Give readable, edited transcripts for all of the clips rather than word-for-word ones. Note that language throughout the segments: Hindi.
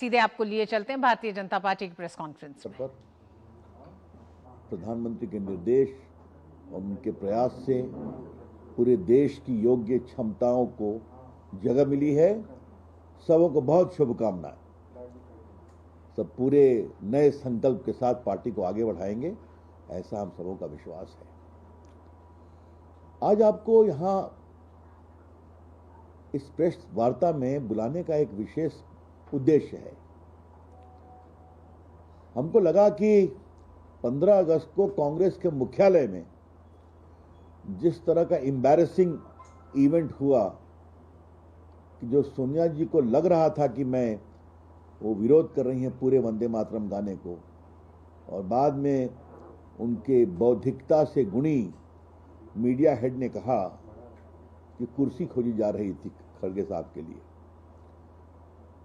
सीधे आपको लिए चलते हैं भारतीय जनता पार्टी की प्रेस कॉन्फ्रेंस में। प्रधानमंत्री के निर्देश और उनके प्रयास से पूरे देश की योग्य क्षमताओं को जगह मिली है। सबों को बहुत शुभकामनाएं। सब पूरे नए संकल्प के साथ पार्टी को आगे बढ़ाएंगे, ऐसा हम सबों का विश्वास है। आज आपको यहां इस प्रेस वार्ता में बुलाने का एक विशेष उद्देश्य है। हमको लगा कि 15 अगस्त को कांग्रेस के मुख्यालय में जिस तरह का एम्बैरेसिंग इवेंट हुआ कि जो सोनिया जी को लग रहा था कि वो विरोध कर रही हैं पूरे वंदे मातरम गाने को, और बाद में उनके बौद्धिकता से गुणी मीडिया हेड ने कहा कि कुर्सी खोजी जा रही थी खड़गे साहब के लिए।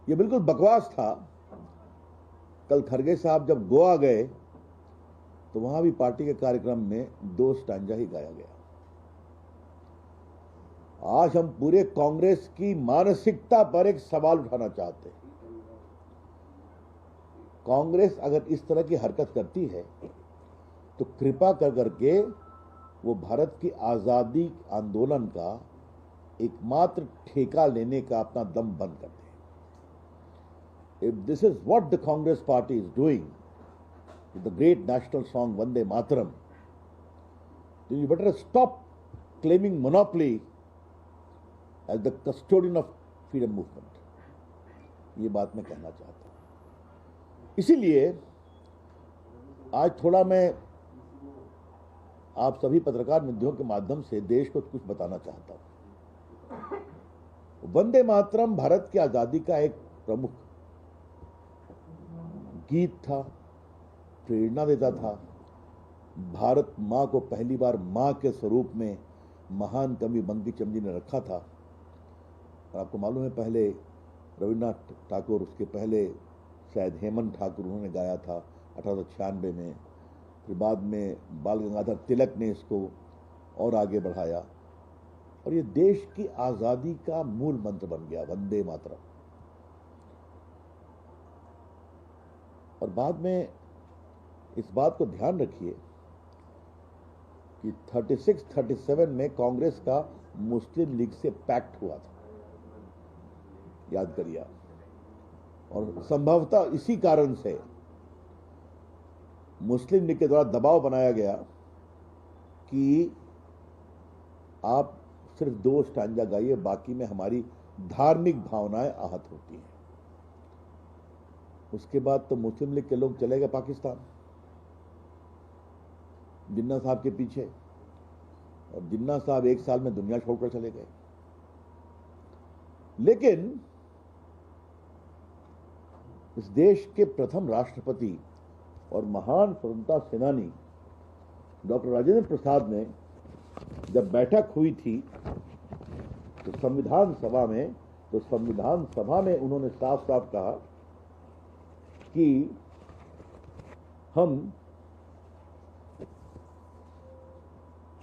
यह बिल्कुल बकवास था। कल खड़गे साहब जब गोवा गए तो वहां भी पार्टी के कार्यक्रम में 2 स्टैंजा ही गाया गया। आज हम पूरे कांग्रेस की मानसिकता पर एक सवाल उठाना चाहते हैं। कांग्रेस अगर इस तरह की हरकत करती है तो कृपा कर करके वो भारत की आजादी आंदोलन का एकमात्र ठेका लेने का अपना दम बंद कर दे। If this is what the Congress party is doing with the great national song Vande Mataram, then you better stop claiming monopoly as the custodian of freedom movement. ये बात मैं कहना चाहता हूं। इसीलिए आज थोड़ा मैं आप सभी पत्रकार मित्रों के माध्यम से देश को कुछ बताना चाहता हूं। वंदे मातरम भारत की आजादी का एक प्रमुख गीत था, प्रेरणा देता था। भारत मां को पहली बार मां के स्वरूप में महान कवि बंकिम चंद्र जी ने रखा था। और आपको मालूम है, पहले रविन्द्रनाथ ठाकुर, उसके पहले शायद हेमंत ठाकुर उन्होंने गाया था 1896 में। फिर बाद में बाल गंगाधर तिलक ने इसको और आगे बढ़ाया और ये देश की आजादी का मूल मंत्र बन गया, वंदे मातरम। और बाद में इस बात को ध्यान रखिए कि 36-37 में कांग्रेस का मुस्लिम लीग से पैक्ट हुआ था, याद करिए। और संभवतः इसी कारण से मुस्लिम लीग के द्वारा दबाव बनाया गया कि आप सिर्फ 2 स्टैंजा गाइए, बाकी में हमारी धार्मिक भावनाएं आहत होती हैं। उसके बाद तो मुस्लिम लीग के लोग चले गए पाकिस्तान जिन्ना साहब के पीछे, और जिन्ना साहब 1 साल में दुनिया छोड़कर चले गए। लेकिन इस देश के प्रथम राष्ट्रपति और महान स्वतंत्रता सेनानी डॉक्टर राजेंद्र प्रसाद ने जब बैठक हुई थी तो संविधान सभा में उन्होंने साफ साफ कहा कि हम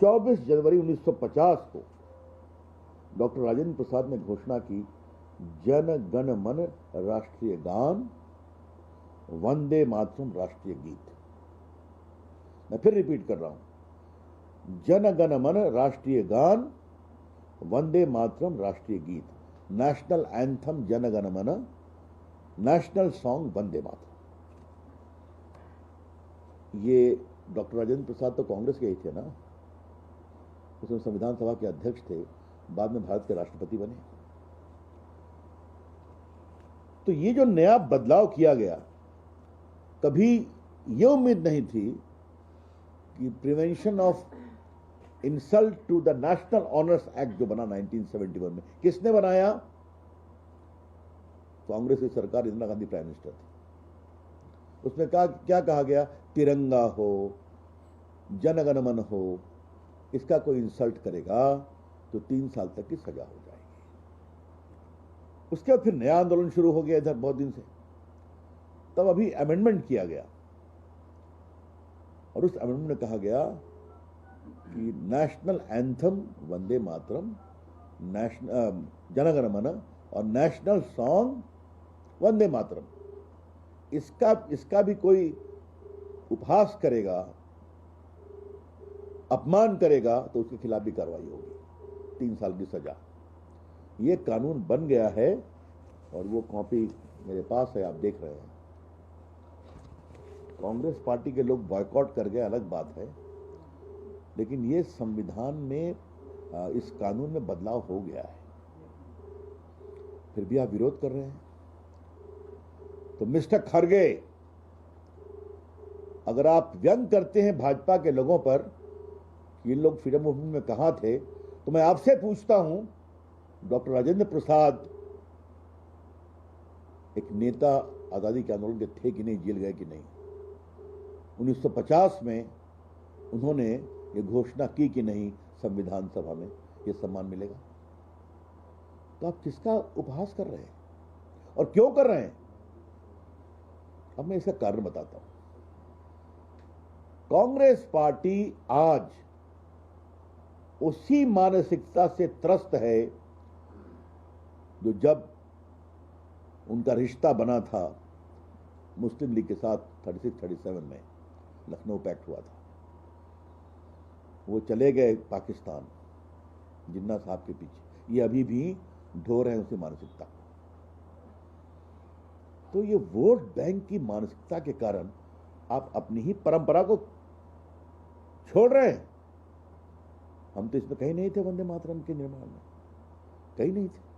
24 जनवरी 1950 को डॉक्टर राजेंद्र प्रसाद ने घोषणा की, जन गण मन राष्ट्रीय गान, वंदे मातरम राष्ट्रीय गीत। मैं फिर रिपीट कर रहा हूं, जन गण मन राष्ट्रीय गान, वंदे मातरम राष्ट्रीय गीत, नेशनल एंथम जन गण मन, नेशनल सॉन्ग वंदे मातरम। ये डॉक्टर राजेंद्र प्रसाद तो कांग्रेस के ही थे ना, उसमें संविधान सभा के अध्यक्ष थे, बाद में भारत के राष्ट्रपति बने। तो ये जो नया बदलाव किया गया, कभी यह उम्मीद नहीं थी कि prevention of insult to the national honours act जो बना 1971 में, किसने बनाया? कांग्रेस की सरकार, इंदिरा गांधी प्राइम मिनिस्टर थी। उसमें क्या कहा गया? तिरंगा हो, जनगण मन हो, इसका कोई इंसल्ट करेगा तो 3 साल तक की सजा हो जाएगी। उसके बाद फिर नया आंदोलन शुरू हो गया इधर बहुत दिन से। तब अभी अमेंडमेंट किया गया और उस अमेंडमेंट में कहा गया कि नेशनल एंथम वंदे मातरम, जनगण मन और नेशनल सॉन्ग वंदे मातरम इसका भी कोई उपहास करेगा, अपमान करेगा, तो उसके खिलाफ भी कार्रवाई होगी, 3 साल की सजा। ये कानून बन गया है और वो कॉपी मेरे पास है, आप देख रहे हैं। कांग्रेस पार्टी के लोग बॉयकॉट कर गए, अलग बात है, लेकिन ये संविधान में इस कानून में बदलाव हो गया है, फिर भी आप विरोध कर रहे हैं। तो मिस्टर खरगे, अगर आप व्यंग करते हैं भाजपा के लोगों पर, ये लोग फ्रीडम मूवमेंट में कहां थे, तो मैं आपसे पूछता हूं, डॉक्टर राजेंद्र प्रसाद एक नेता आजादी के आंदोलन के थे कि नहीं, जेल गए कि नहीं? 1950 में उन्होंने ये घोषणा की कि नहीं, संविधान सभा में ये सम्मान मिलेगा। तो आप किसका उपहास कर रहे हैं और क्यों कर रहे हैं? अब मैं इसका कारण बताता हूं। कांग्रेस पार्टी आज उसी मानसिकता से त्रस्त है जो जब उनका रिश्ता बना था मुस्लिम लीग के साथ 36-37 में लखनऊ पैक्ट हुआ था। वो चले गए पाकिस्तान जिन्ना साहब के पीछे, ये अभी भी ढो रहे हैं उसी मानसिकता को। तो ये वोट बैंक की मानसिकता के कारण आप अपनी ही परंपरा को छोड़ रहे हैं। हम तो इसमें कहीं नहीं थे, वंदे मातरम के निर्माण में कहीं नहीं थे।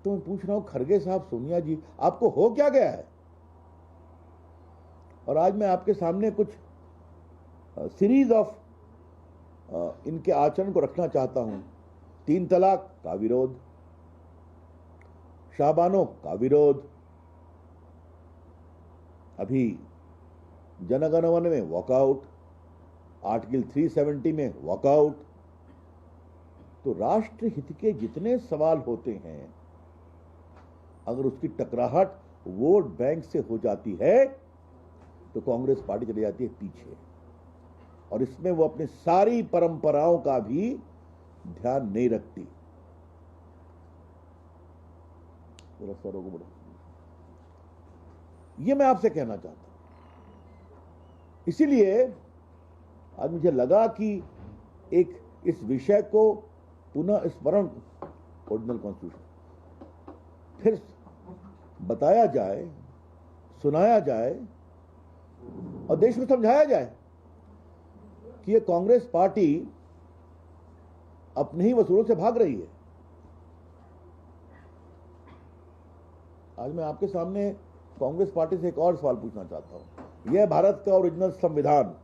तो मैं पूछ रहा हूं, खरगे साहब, सोनिया जी, आपको हो क्या गया है? और आज मैं आपके सामने कुछ सीरीज ऑफ इनके आचरण को रखना चाहता हूं। 3 तलाक का विरोध, शाबानो का विरोध, अभी जनगण मन में वॉकआउट, आर्टिकल 370 में वॉकआउट। तो राष्ट्र हित के जितने सवाल होते हैं, अगर उसकी टकराहट वोट बैंक से हो जाती है तो कांग्रेस पार्टी चली जाती है पीछे, और इसमें वो अपनी सारी परंपराओं का भी ध्यान नहीं रखती। सरों को बढ़ा, ये मैं आपसे कहना चाहता हूं। इसीलिए आज मुझे लगा कि एक इस विषय को पुनः स्मरण, ओरिजिनल कॉन्स्टिट्यूशन फिर बताया जाए, सुनाया जाए और देश में समझाया जाए कि ये कांग्रेस पार्टी अपने ही वसूलों से भाग रही है। आज मैं आपके सामने कांग्रेस पार्टी से एक और सवाल पूछना चाहता हूं। यह भारत का ओरिजिनल संविधान,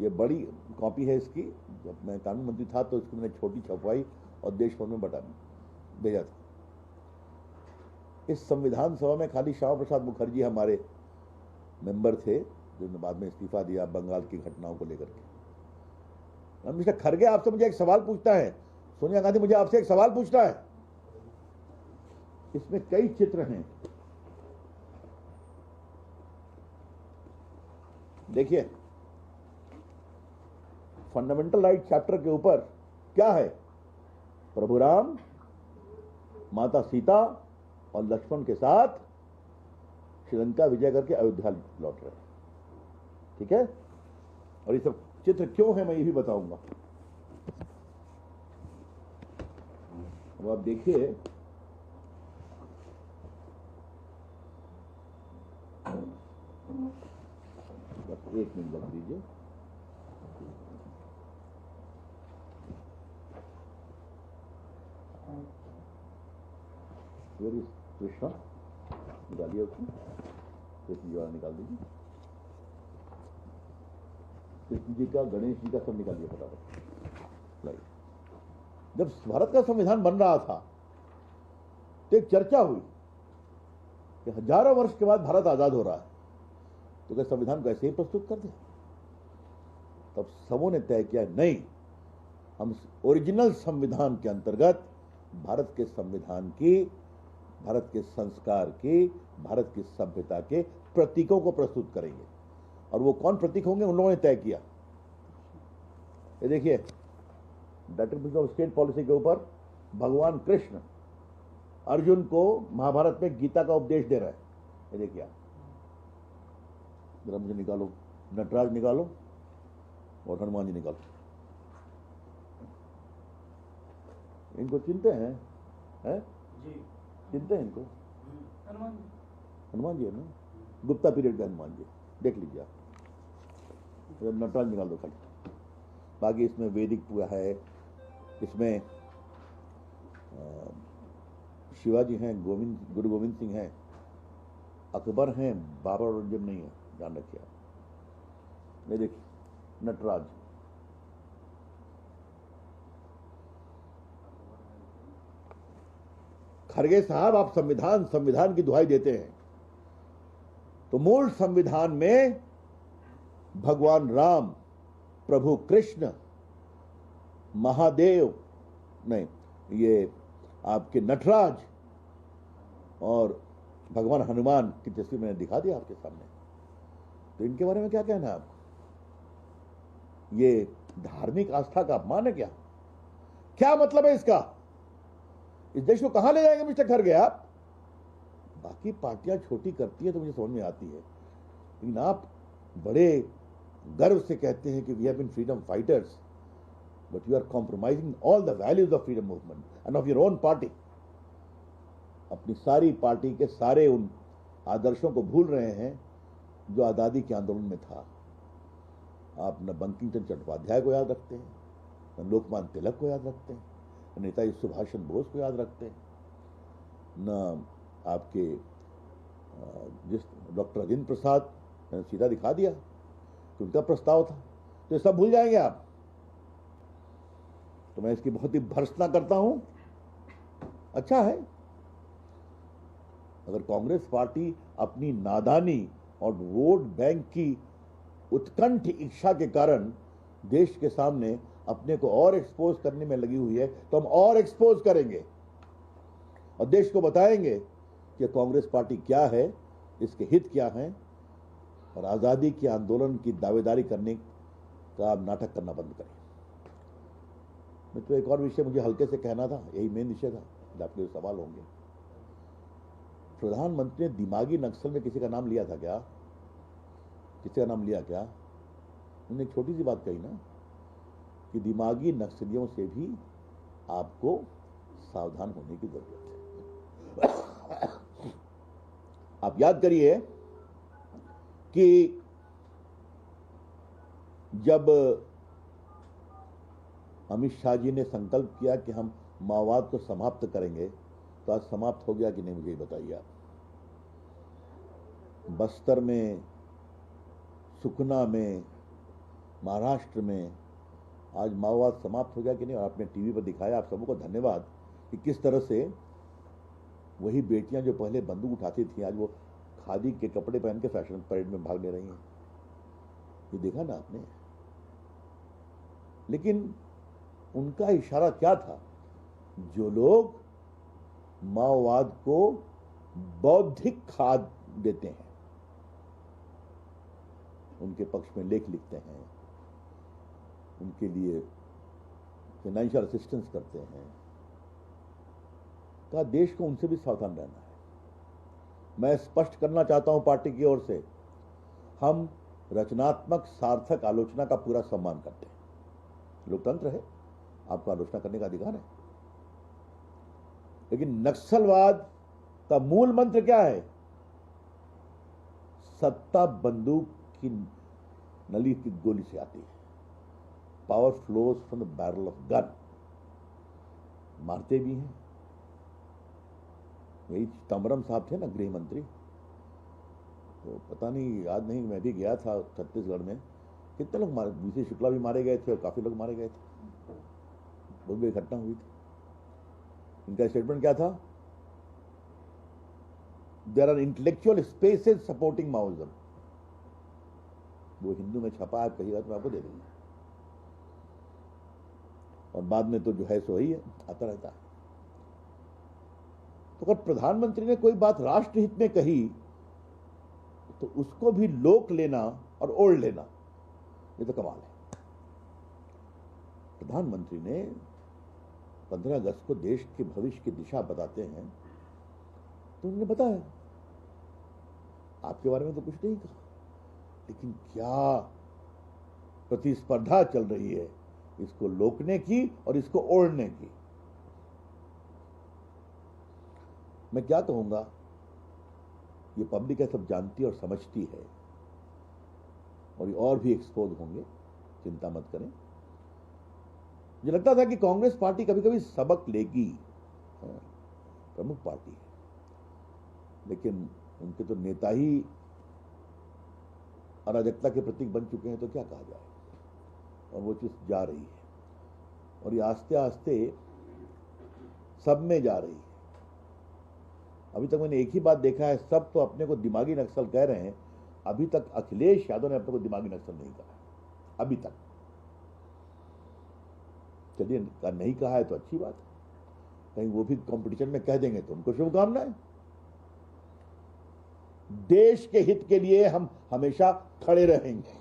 ये बड़ी कॉपी है इसकी। जब मैं कानून मंत्री था तो इसको मैंने छोटी छपवाई और देश भर में भेजा था। इस संविधान सभा में खाली श्यामा प्रसाद मुखर्जी हमारे मेंबर थे, जिन्होंने बाद में इस्तीफा दिया बंगाल की घटनाओं को लेकर के। मिस्टर खरगे, आपसे मुझे एक सवाल पूछना है। सोनिया गांधी, मुझे आपसे एक सवाल पूछना है। इसमें कई चित्र हैं, देखिए। फंडामेंटल राइट चैप्टर के ऊपर क्या है? प्रभु राम, माता सीता और लक्ष्मण के साथ श्रीलंका विजय करके अयोध्या लौट रहे हैं, ठीक है? और ये सब चित्र क्यों है मैं ये भी बताऊंगा। अब आप देखिए, बस 1 मिनट लग दीजिए। कृष्णा निकालिए, उसको कृष्ण जी वाला निकाल दीजिए। कृष्ण जी का, गणेश जी का सब निकालिए फटाफट। लाइए, जब भारत का संविधान बन रहा था तो एक चर्चा हुई कि हजारों वर्ष के बाद भारत आजाद हो रहा है, तो क्या संविधान को ऐसे ही प्रस्तुत कर दे? तब सबों ने तय किया, नहीं, हम ओरिजिनल संविधान के अंतर्गत भारत के संविधान की, भारत के संस्कार की, भारत की सभ्यता के प्रतीकों को प्रस्तुत करेंगे। और वो कौन प्रतीक होंगे, उन लोगों ने तय किया। ये देखिए, डायरेक्टर ऑफ स्टेट पॉलिसी के ऊपर भगवान कृष्ण अर्जुन को महाभारत में गीता का उपदेश दे रहा है। ये देखिए आप, जरा मुझे निकालो, नटराज निकालो और हनुमान जी निकालो। इनको चिंते हैं? जी चिंते हैं इनको? हनुमान जी। हनुमान जी है ना, गुप्ता पीरियड का हनुमान जी, देख लीजिए आप। नटराज निकाल दो खाली। बाकी इसमें वैदिक पूजा है, इसमें शिवाजी हैं, गुरु गोविंद सिंह हैं, अकबर हैं, बाबर औरंगजेब नहीं है, ध्यान रखिए आप। ये देखिए नटराज, खड़गे साहब आप संविधान की दुहाई देते हैं, तो मूल संविधान में भगवान राम, प्रभु कृष्ण, महादेव नहीं, ये आपके नटराज और भगवान हनुमान की तस्वीर मैंने दिखा दी आपके सामने। तो इनके बारे में क्या कहना है आपको? ये धार्मिक आस्था का अपमान है क्या? क्या मतलब है इसका? इस देश को कहां ले जाएंगे मिस्टर खड़गे आप? बाकी पार्टियां छोटी करती है तो मुझे समझ में आती है, लेकिन आप बड़े गर्व से कहते हैं कि we have been freedom fighters, but you are compromising all the values of freedom movement and of your own party. अपनी सारी पार्टी के सारे उन आदर्शों को भूल रहे हैं जो आजादी के आंदोलन में था। आप न बंकिम चंद्र चट्टोपाध्याय को याद रखते हैं, न लोकमान्य तिलक को याद रखते हैं, न नेताजी सुभाष चंद्र बोस को याद रखते हैं, न आपके जिस डॉक्टर राजेंद्र प्रसाद, मैंने सीधा दिखा दिया कि उनका प्रस्ताव था, तो ये सब भूल जाएंगे आप। तो मैं इसकी बहुत ही भर्त्सना करता हूं। अच्छा है अगर कांग्रेस पार्टी अपनी नादानी और वोट बैंक की उत्कंठ इच्छा के कारण देश के सामने अपने को और एक्सपोज करने में लगी हुई है, तो हम और एक्सपोज करेंगे और देश को बताएंगे कि कांग्रेस पार्टी क्या है, इसके हित क्या हैं, और आजादी के आंदोलन की दावेदारी करने का नाटक करना बंद करें। मित्रों, एक और विषय मुझे हल्के से कहना था, यही मेन विषय था, आपके सवाल होंगे। प्रधानमंत्री ने दिमागी नक्सल में किसी का नाम लिया था क्या? किसी का नाम लिया क्या? उन्होंने एक छोटी सी बात कही ना कि दिमागी नक्सलियों से भी आपको सावधान होने की जरूरत है। आप याद करिए कि जब अमित शाह जी ने संकल्प किया कि हम माओवाद को समाप्त करेंगे, तो आज समाप्त हो गया कि नहीं, मुझे बताइए आप। बस्तर में, सुकना में, महाराष्ट्र में आज माओवाद समाप्त हो गया कि नहीं? और आपने टीवी पर दिखाया, आप सबको धन्यवाद, कि किस तरह से वही बेटियां जो पहले बंदूक उठाती थी आज वो खादी के कपड़े पहन के फैशन परेड में भाग ले रही हैं। ये देखा ना आपने? लेकिन उनका इशारा क्या था? जो लोग माओवाद को बौद्धिक खाद देते हैं, उनके पक्ष में लेख लिखते हैं, उनके लिए फाइनेंशियल असिस्टेंस करते हैं, का देश को उनसे भी सावधान रहना है। मैं स्पष्ट करना चाहता हूं पार्टी की ओर से, हम रचनात्मक सार्थक आलोचना का पूरा सम्मान करते हैं। लोकतंत्र है, आपको आलोचना करने का अधिकार है, लेकिन नक्सलवाद का मूल मंत्र क्या है? सत्ता बंदूक की नली की गोली से आती है। Power flows from the barrel of gun. मारते भी हैं। यही चिदम्बरम साहब थे ना गृह मंत्री, तो पता नहीं, याद नहीं, मैं भी गया था छत्तीसगढ़ में, कितने लोग मारे, बीसी शुक्ला भी मारे गए थे और काफी लोग मारे गए थे, बहुत बड़ी घटना हुई थी। इनका स्टेटमेंट क्या था? There are intellectual spaces supporting Maoism. वो हिंदू में छपा है, कहीं बात मैं आपको दे दूंगा, और बाद में तो जो है सो ही है, आता रहता है। तो अगर प्रधानमंत्री ने कोई बात राष्ट्रहित में कही तो उसको भी लोक लेना और ओढ़ लेना, ये तो कमाल है। प्रधानमंत्री ने 15 अगस्त को देश के भविष्य की दिशा बताते हैं तो उन्होंने बताया, आपके बारे में तो कुछ नहीं कहा, लेकिन क्या प्रतिस्पर्धा चल रही है इसको रोकने की और इसको ओढ़ने की। मैं क्या कहूंगा, ये पब्लिक है, सब जानती और समझती है, और ये और भी एक्सपोज होंगे, चिंता मत करें। मुझे लगता था कि कांग्रेस पार्टी कभी कभी सबक लेगी, प्रमुख पार्टी है, लेकिन उनके तो नेता ही अराजकता के प्रतीक बन चुके हैं, तो क्या कहा जाए। और वो चीज जा रही है, और ये आस्ते आस्ते सब में जा रही है। अभी तक मैंने एक ही बात देखा है, सब तो अपने को दिमागी नक्सल कह रहे हैं, अभी तक अखिलेश यादव ने अपने को दिमागी नक्सल नहीं कहा अभी तक। चलिए, नहीं कहा है तो अच्छी बात है, कहीं वो भी कंपटीशन में कह देंगे तो उनको शुभकामनाएं। देश के हित के लिए हम हमेशा खड़े रहेंगे,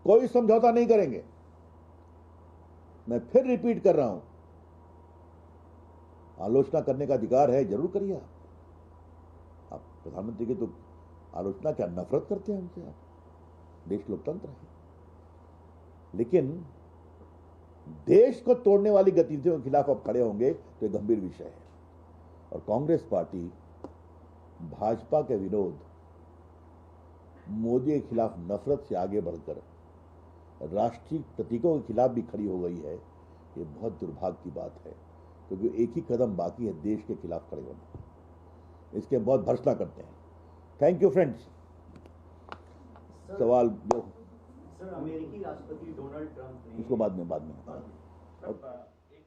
कोई समझौता नहीं करेंगे। मैं फिर रिपीट कर रहा हूं, आलोचना करने का अधिकार है, जरूर करिए। आप प्रधानमंत्री की तो आलोचना क्या, नफरत करते हैं हमसे? आप देश लोकतंत्र है, लेकिन देश को तोड़ने वाली गतिविधियों के खिलाफ आप खड़े होंगे तो यह गंभीर विषय है। और कांग्रेस पार्टी भाजपा के विरोध, मोदी के खिलाफ नफरत से आगे बढ़कर राष्ट्रीय प्रतीकों के खिलाफ भी खड़ी हो गई है। ये बहुत दुर्भाग्य की बात है, क्योंकि एक ही कदम बाकी है देश के खिलाफ खड़े होना। इसके बहुत भर्त्सना करते हैं। Thank you friends. सवाल जो सर, अमेरिकी राष्ट्रपति डोनाल्ड ट्रंप ने उसको बाद में